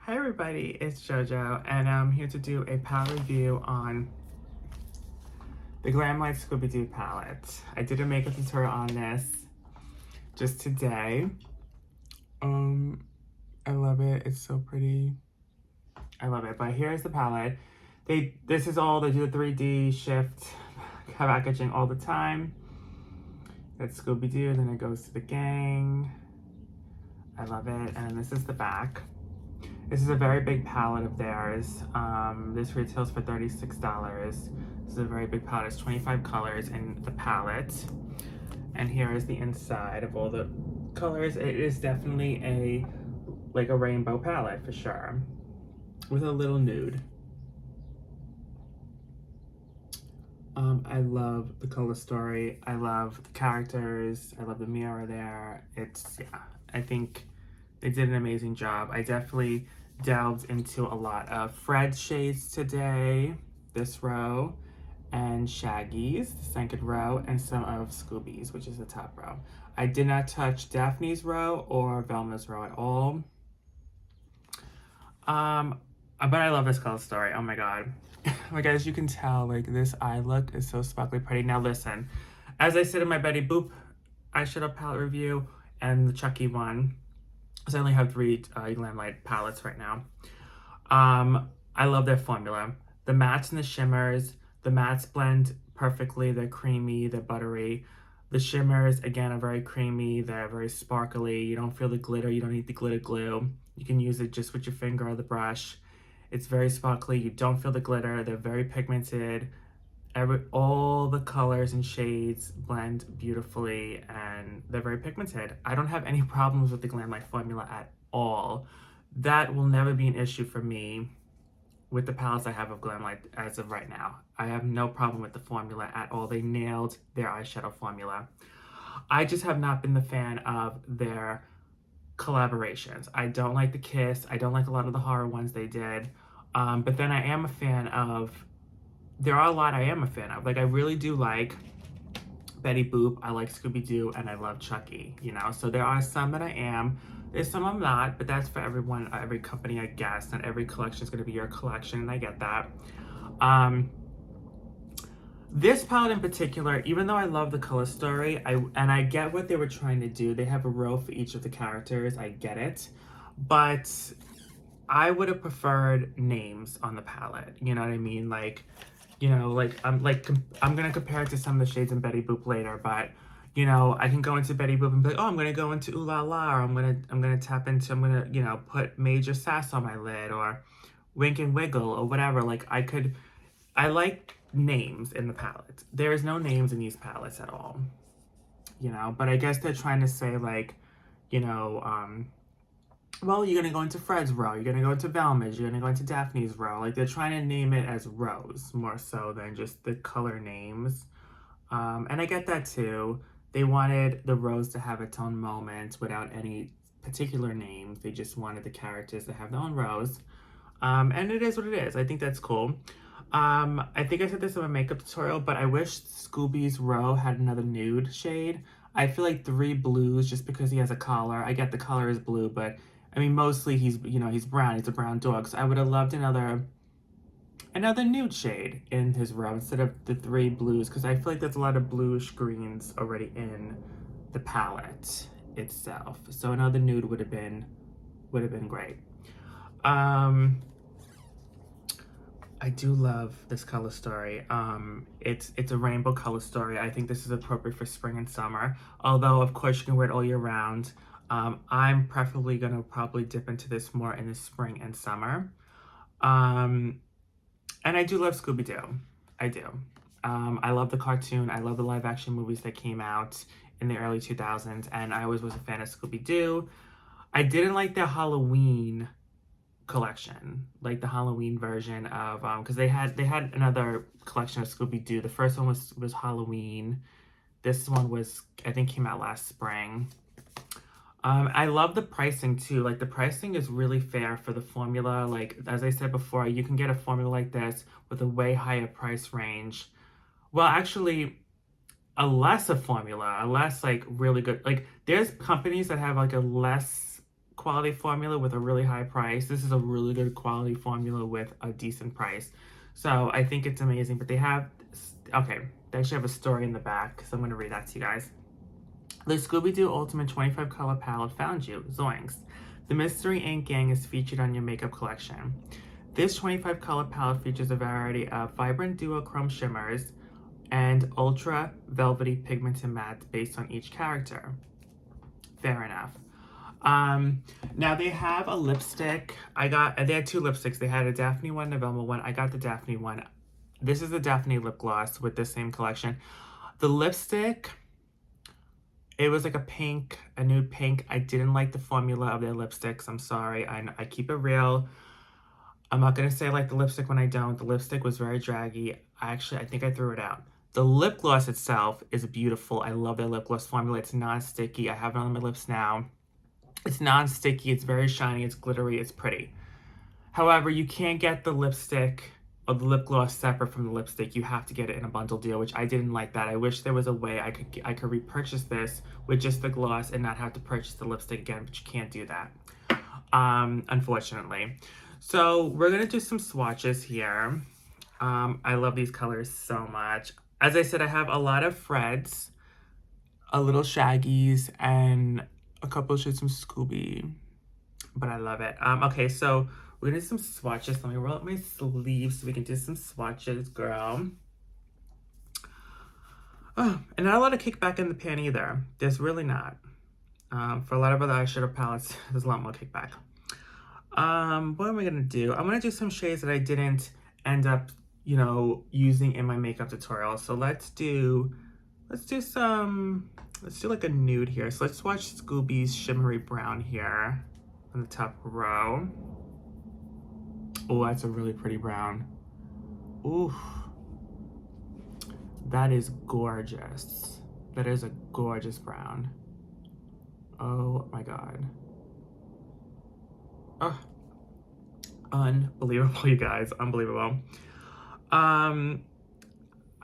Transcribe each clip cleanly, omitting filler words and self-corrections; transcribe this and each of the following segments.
Hi everybody, it's JoJo, and I'm here to do a palette review on the Glamlite Scooby-Doo palette. I did a makeup tutorial on this just today. I love it. It's so pretty. I love it. But here's the palette. This is all, they do the 3D shift packaging all the time. That's Scooby-Doo, then it goes to the gang. I love it. And this is the back. This is a very big palette of theirs. This retails for $36. This is a very big palette. It's 25 colors in the palette. And here is the inside of all the colors. It is definitely a rainbow palette for sure, with a little nude. I love the color story. I love the characters. I love the mirror there. I think they did an amazing job. I definitely delved into a lot of Fred shades today, this row, and Shaggy's, the second row, and some of Scooby's, which is the top row. I did not touch Daphne's row or Velma's row at all. But I love this color story. Oh my god. Like, as you can tell, like, this eye look is so sparkly pretty. Now listen, as I said in my Betty Boop eyeshadow palette review and the Chucky one, because I only have 3 Glamlite palettes right now. I love their formula. The mattes and the shimmers. The mattes blend perfectly. They're creamy, they're buttery. The shimmers, again, are very creamy. They're very sparkly. You don't feel the glitter. You don't need the glitter glue. You can use it just with your finger or the brush. It's very sparkly. You don't feel the glitter. They're very pigmented. All the colors and shades blend beautifully, and they're very pigmented. I don't have any problems with the Glamlite formula at all. That will never be an issue for me with the palettes I have of Glamlite as of right now. I have no problem with the formula at all. They nailed their eyeshadow formula. I just have not been the fan of their collaborations. I don't like the Kiss. I don't like a lot of the horror ones they did. But then I am a fan of, there are a lot I am a fan of. Like, I really do like Betty Boop, I like Scooby-Doo, and I love Chucky, you know? So there are some that I am. There's some I'm not, but that's for everyone, every company, I guess. Not every collection is going to be your collection, and I get that. This palette in particular, even though I love the color story, I get what they were trying to do. They have a row for each of the characters. I get it. But I would have preferred names on the palette. You know what I mean? Like, you know, I'm gonna compare it to some of the shades in Betty Boop later, but you know, I can go into Betty Boop and be like, oh, I'm gonna go into Ooh La La, or I'm gonna tap into, I'm gonna, you know, put Major Sass on my lid, or Wink and Wiggle, or whatever. Like, I like names in the palette. There is no names in these palettes at all, you know, but I guess they're trying to say, like, you know, well, you're gonna go into Fred's row, you're gonna go into Velma's, you're gonna go into Daphne's row. Like, they're trying to name it as rows more so than just the color names. And I get that too. They wanted the rows to have its own moment without any particular names. They just wanted the characters to have their own rows. And it is what it is. I think that's cool. I think I said this in my makeup tutorial, but I wish Scooby's row had another nude shade. I feel like 3 blues just because he has a collar. I get the collar is blue, but I mean, mostly he's, you know, he's brown. He's a brown dog. So I would have loved another nude shade in his row instead of the 3 blues, because I feel like there's a lot of bluish greens already in the palette itself. So another nude would have been great. I do love this color story. It's a rainbow color story. I think this is appropriate for spring and summer. Although, of course, you can wear it all year round. I'm preferably gonna probably dip into this more in the spring and summer. And I do love Scooby-Doo. I do. I love the cartoon. I love the live action movies that came out in the early 2000s. And I always was a fan of Scooby-Doo. I didn't like their Halloween collection, like the Halloween version of, because they had another collection of Scooby-Doo. The first one was Halloween. This one was, I think, came out last spring. I love the pricing too. Like, the pricing is really fair for the formula. Like, as I said before, you can get a formula like this with a way higher price range. Well, actually, a lesser formula, a less, like, really good. Like, there's companies that have, like, a less quality formula with a really high price. This is a really good quality formula with a decent price. So I think it's amazing. But they have, okay, they actually have a story in the back, so I'm going to read that to you guys. The Scooby-Doo Ultimate 25 Color Palette found you, Zoinks. The Mystery Ink Gang is featured on your makeup collection. This 25 color palette features a variety of vibrant duochrome shimmers and ultra velvety pigmented mattes based on each character. Fair enough. Now they have a lipstick. They had two lipsticks. They had a Daphne one, a Velma one. I got the Daphne one. This is the Daphne lip gloss with the same collection. The lipstick, it was like a pink, a nude pink. I didn't like the formula of their lipsticks. I'm sorry. I keep it real. I'm not gonna say I like the lipstick when I don't. The lipstick was very draggy. I think I threw it out. The lip gloss itself is beautiful. I love their lip gloss formula. It's non-sticky. I have it on my lips now. It's non-sticky. It's very shiny. It's glittery. It's pretty. However, you can't get the lipstick or the lip gloss separate from the lipstick. You have to get it in a bundle deal, which I didn't like that. I wish there was a way I could repurchase this with just the gloss and not have to purchase the lipstick again, but you can't do that, unfortunately. So we're gonna do some swatches here. I love these colors so much. As I said, I have a lot of Freds, a little Shaggies, and a couple of shades from Scooby, but I love it. Okay, so we're gonna do some swatches. Let me roll up my sleeves so we can do some swatches, girl. Oh, and not a lot of kickback in the pan either. There's really not. For a lot of other eyeshadow palettes, there's a lot more kickback. What am I gonna do? I'm gonna do some shades that I didn't end up, using in my makeup tutorial. So let's do like a nude here. So let's swatch Scooby's Shimmery Brown here on the top row. Oh, that's a really pretty brown. Ooh, that is gorgeous. That is a gorgeous brown. Oh my God. Oh, unbelievable, you guys, unbelievable.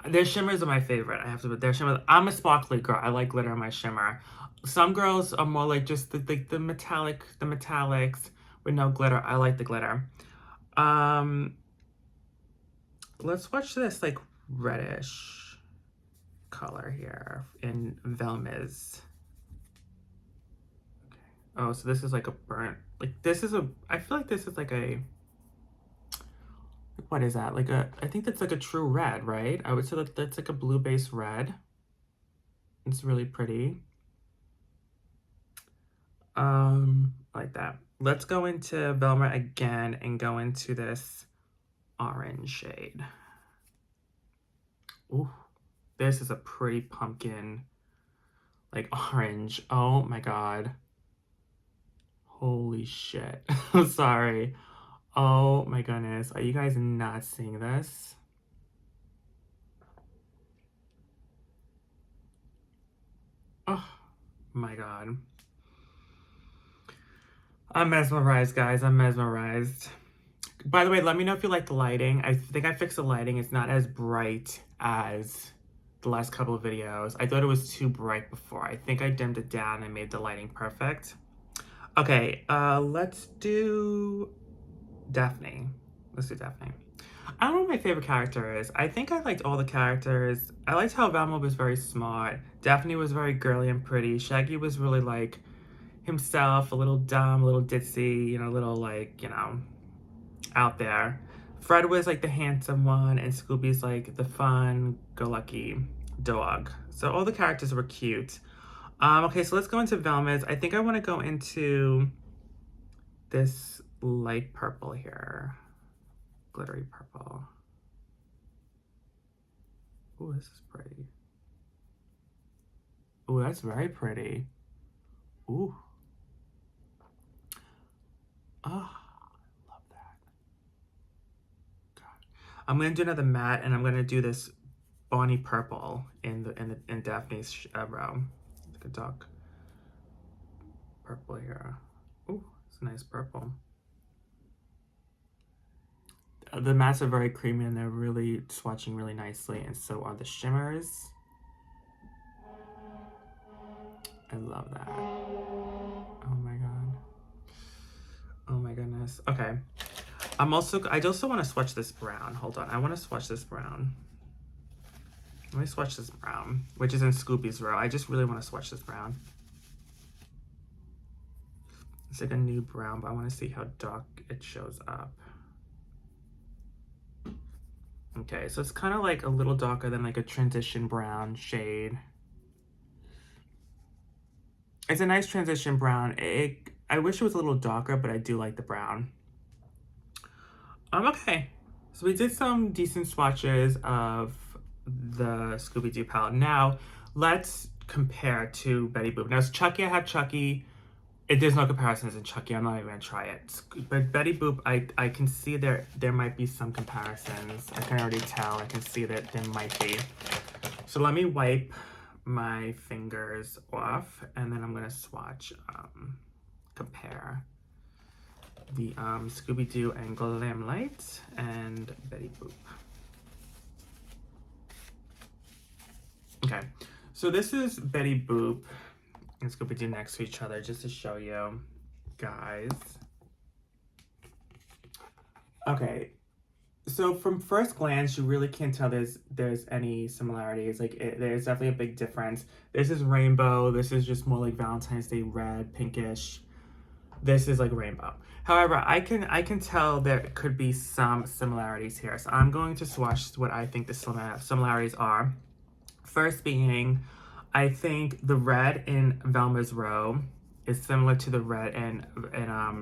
Their shimmers are my favorite. I have to put their shimmers. I'm a sparkly girl. I like glitter in my shimmer. Some girls are more like just the metallics with no glitter. I like the glitter. Let's watch this like reddish color here in Velma's. Okay. Oh, so this is like a burnt. I feel like this is like a, what is that? I think that's like a true red, right? I would say that's like a blue base red. It's really pretty. Like that. Let's go into Velma again and go into this orange shade. Ooh, this is a pretty pumpkin, like orange. Oh my God. Holy shit. I'm sorry. Oh my goodness. Are you guys not seeing this? Oh my God. I'm mesmerized, guys. I'm mesmerized. By the way, let me know if you like the lighting. I think I fixed the lighting. It's not as bright as the last couple of videos. I thought it was too bright before. I think I dimmed it down and made the lighting perfect. Okay, let's do Daphne. Let's do Daphne. I don't know what my favorite character is. I think I liked all the characters. I liked how Velma was very smart. Daphne was very girly and pretty. Shaggy was really like himself, a little dumb, a little ditzy, a little like, out there. Fred was like the handsome one, and Scooby's like the fun, go-lucky dog. So all the characters were cute. Okay, so let's go into Velma's. I think I want to go into this light purple here. Glittery purple. Ooh, this is pretty. Ooh, that's very pretty. Ooh. Oh, I love that. God. I'm gonna do another matte, and I'm gonna do this Bonnie purple in Daphne's row. It's like a dark purple here. Ooh, it's a nice purple. The mattes are very creamy and they're really swatching really nicely, and so are the shimmers. I love that. Oh my God. Okay. I also want to swatch this brown. Hold on. I want to swatch this brown. Let me swatch this brown, which is in Scooby's row. I just really want to swatch this brown. It's like a new brown, but I want to see how dark it shows up. Okay, so it's kind of like a little darker than like a transition brown shade. It's a nice transition brown. I wish it was a little darker, but I do like the brown. Okay, so we did some decent swatches of the Scooby-Doo palette. Now, let's compare to Betty Boop. Now, it's Chucky. I have Chucky. There's no comparisons in Chucky. I'm not even gonna try it. But Betty Boop, I can see there might be some comparisons. I can already tell. I can see that there might be. So let me wipe my fingers off, and then I'm gonna swatch, compare the Scooby-Doo and Glamlite and Betty Boop. Okay, so this is Betty Boop and Scooby-Doo next to each other, just to show you guys. Okay, so from first glance, you really can't tell there's any similarities. Like, there's definitely a big difference. This is rainbow. This is just more like Valentine's Day red, pinkish. This is like rainbow. However, I can tell there could be some similarities here. So I'm going to swatch what I think the similarities are. First being, I think the red in Velma's row is similar to the red in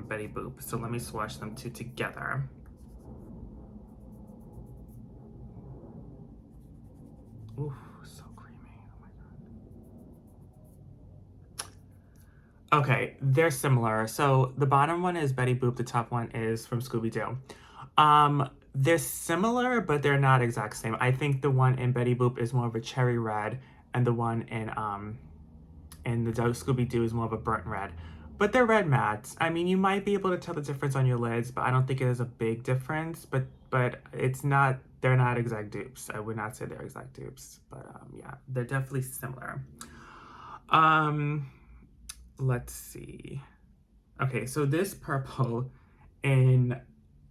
Betty Boop. So let me swatch them two together. Ooh, so creamy. Oh my god. Okay, they're similar. So the bottom one is Betty Boop, the top one is from Scooby-Doo. They're similar, but they're not exact same. I think the one in Betty Boop is more of a cherry red, and the one in the Scooby-Doo is more of a burnt red. But they're red mattes. I mean, you might be able to tell the difference on your lids, but I don't think it is a big difference. But it's not, they're not exact dupes. I would not say they're exact dupes. But yeah, they're definitely similar. Let's see. Okay, so this purple in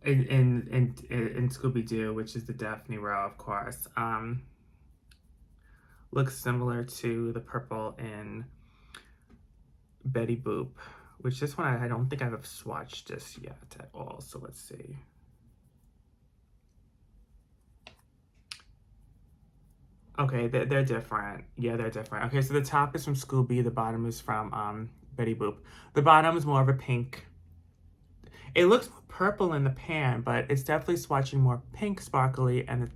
Scooby-Doo, which is the Daphne row, of course, looks similar to the purple in Betty Boop, which this one I don't think I've swatched this yet at all. So let's see. Okay, they're different. Yeah, they're different. Okay, so the top is from Scooby, the bottom is from Betty Boop. The bottom is more of a pink. It looks more purple in the pan, but it's definitely swatching more pink sparkly, and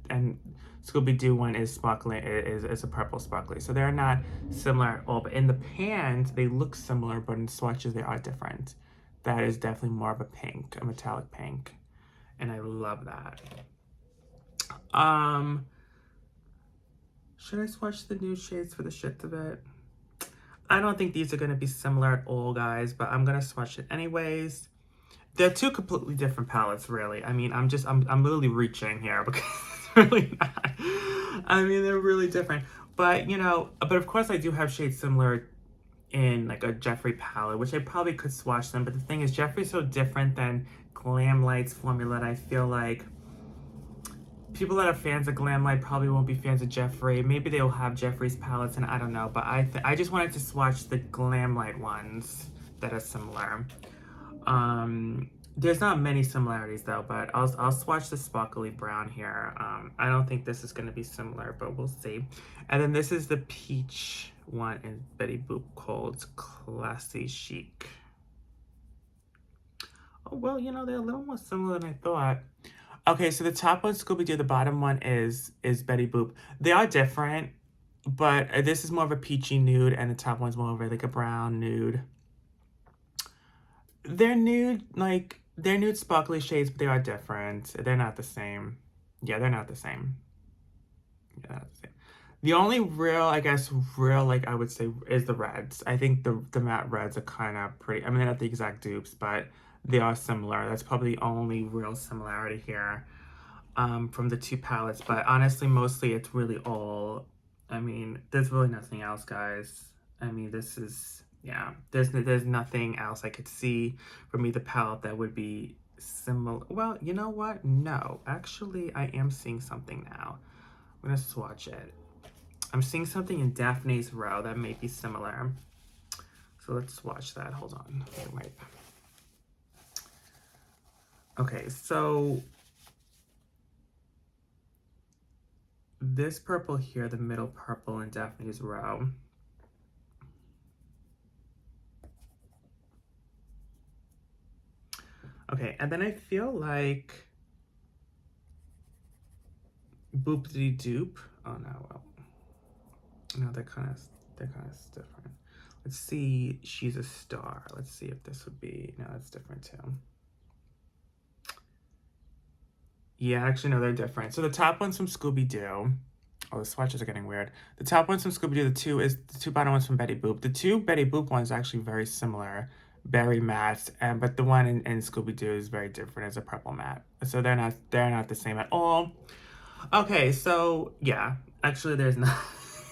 Scooby-Doo one is sparkly, is a purple sparkly. So they're not similar at all, but in the pans, they look similar, but in swatches, they are different. That is definitely more of a pink, a metallic pink, and I love that. Should I swatch the nude shades for the shits of it? I don't think these are going to be similar at all, guys, but I'm going to swatch it anyways. They're two completely different palettes, really. I mean, I'm literally reaching here because it's really not. I mean, they're really different. But, you know, but of course I do have shades similar in like a Jeffree palette, which I probably could swatch them. But the thing is, Jeffree's so different than Glamlite's formula, and I feel like people that are fans of Glamlite probably won't be fans of Jeffree. Maybe they'll have Jeffree's palettes, and I don't know. But I just wanted to swatch the Glamlite ones that are similar. There's not many similarities though, but I'll swatch the sparkly brown here. I don't think this is going to be similar, but we'll see. And then this is the peach one in Betty Boop called Classy Chic. Oh, well, you know, they're a little more similar than I thought. Okay, so the top one's Scooby-Doo, the bottom one is Betty Boop. They are different, but this is more of a peachy nude, and the top one's more of like a brown nude. They're nude, like, they're nude sparkly shades, but they are different. They're not the same. Yeah, they're not the same. Yeah, not the same. The only real, I guess, like, I would say, is the reds. I think the matte reds are kind of pretty. I mean, they're not the exact dupes, but they are similar. That's probably the only real similarity here from the two palettes. But honestly, mostly, it's really all, I mean, there's really nothing else, guys. I mean, this is... Yeah, there's nothing else I could see from either palette that would be similar. Well, you know what? No, actually, I am seeing something now. I'm gonna swatch it. I'm seeing something in Daphne's Row that may be similar. So let's swatch that. Hold on. Wait. Okay, so this purple here, the middle purple in Daphne's Row. Okay, and then I feel like Boopity Doop. Oh no, well, no, they're kind of different. Let's see. She's a Star. Let's see if this would be. No, that's different too. Yeah, actually, no, they're different. So the top one's from Scooby Doo. Oh, the swatches are getting weird. The top one's from Scooby Doo. The two bottom ones from Betty Boop. The two Betty Boop ones are actually very similar, very matte, and but the one in Scooby Doo is very different. It's a purple matte. So they're not the same at all. Okay, so yeah, actually, there's not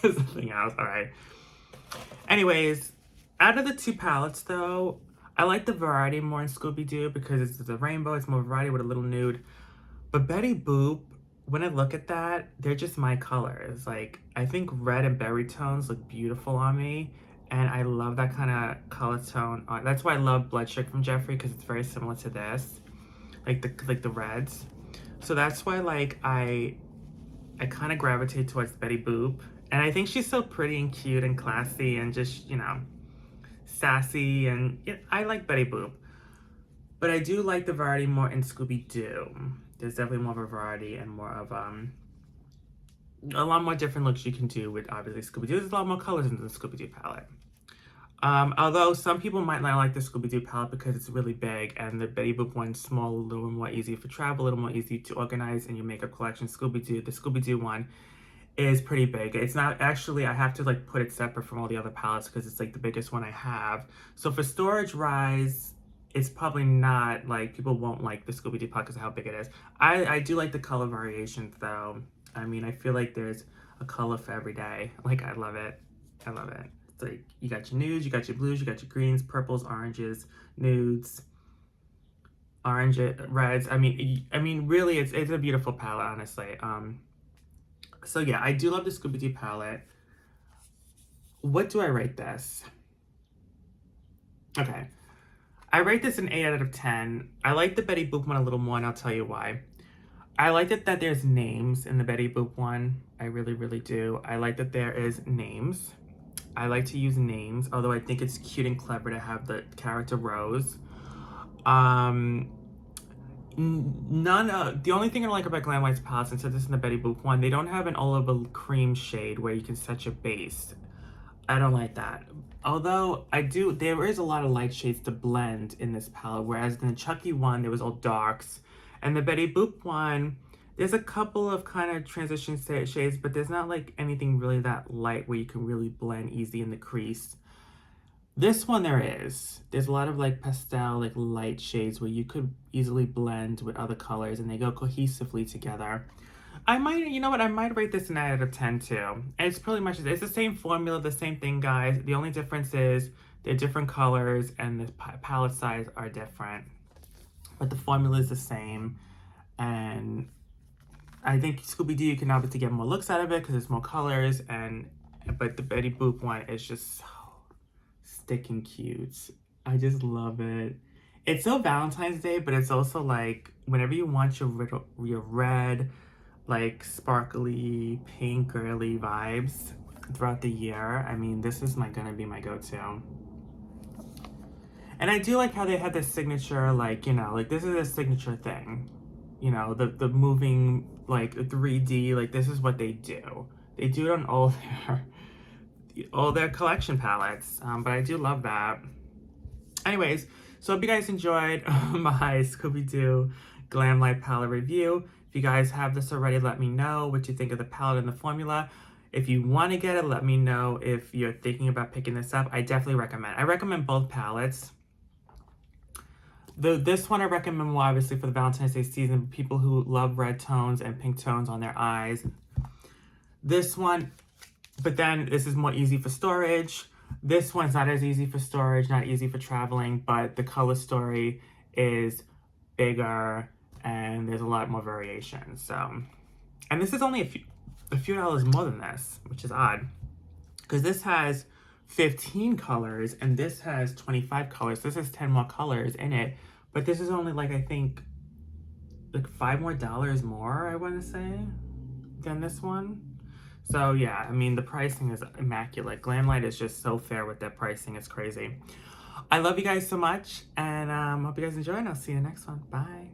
there's nothing else. All right. Anyways, out of the two palettes, though, I like the variety more in Scooby Doo because it's the rainbow. It's more variety with a little nude. But Betty Boop, when I look at that, they're just my colors. Like, I think red and berry tones look beautiful on me. And I love that kind of color tone. That's why I love Bloodshake from Jeffree, because it's very similar to this. Like the reds. So that's why, like, I kind of gravitate towards Betty Boop. And I think she's so pretty and cute and classy and just, you know, sassy. And I like Betty Boop. But I do like the variety more in Scooby Doo. There's definitely more of a variety and more of a lot more different looks you can do with obviously Scooby Doo. There's a lot more colors in the Scooby Doo palette. Although some people might not like the Scooby Doo palette because it's really big, and the Betty Boop one's small, a little more easy for travel, a little more easy to organize in your makeup collection. The Scooby Doo one is pretty big. It's not actually, I have to like put it separate from all the other palettes because it's like the biggest one I have. So for storage rise, it's probably not, like, people won't like the Scooby Doo palette because of how big it is. I do like the color variations though. I mean, I feel like there's a color for every day. Like, I love it. I love it. It's like, you got your nudes, you got your blues, you got your greens, purples, oranges, nudes, orange, reds. I mean, really, it's a beautiful palette, honestly. So yeah, I do love the Scooby Doo palette. What do I rate this? Okay. I rate this an 8 out of 10. I like the Betty Boop one a little more, and I'll tell you why. I like that there's names in the Betty Boop one. I really, really do. I like that there is names. I like to use names, although I think it's cute and clever to have the character Rose. The only thing I like about Glamlite's palettes, and so this is the Betty Boop one, they don't have an olive cream shade where you can set your base. I don't like that. Although there is a lot of light shades to blend in this palette, whereas in the Chucky one, there was all darks. And the Betty Boop one, there's a couple of kind of transition shades, but there's not like anything really that light where you can really blend easy in the crease. This one there's a lot of like pastel, like light shades where you could easily blend with other colors and they go cohesively together. I might rate this an 9 out of 10 too. And it's pretty much, it's the same formula, the same thing, guys. The only difference is they're different colors and the palette size are different. But the formula is the same. And I think Scooby Doo, you can obviously get more looks out of it because there's more colors. But the Betty Boop one is just so sticking cute. I just love it. It's so Valentine's Day, but it's also like whenever you want your red, like sparkly, pink, girly vibes throughout the year. I mean, this is gonna be my go-to. And I do like how they have this signature, like, you know, like this is a signature thing. You know, the moving, like 3D, like this is what they do. They do it on all their collection palettes. But I do love that. Anyways, so I hope you guys enjoyed my Scooby-Doo Glamlite palette review. If you guys have this already, let me know what you think of the palette and the formula. If you want to get it, let me know if you're thinking about picking this up. I definitely recommend. I recommend both palettes. This one I recommend more obviously for the Valentine's Day season, people who love red tones and pink tones on their eyes. This one, but then this is more easy for storage. This one's not as easy for storage, not easy for traveling, but the color story is bigger, and there's a lot more variation. So, and this is only a few dollars more than this, which is odd, because this has 15 colors and this has 25 colors. This has 10 more colors in it, but this is only like, I think, like $5 more, I want to say, than this one. So yeah, I mean, the pricing is immaculate. Glamlite is just so fair with their pricing. It's crazy. I love you guys so much, and hope you guys enjoy, and I'll see you in the next one. Bye.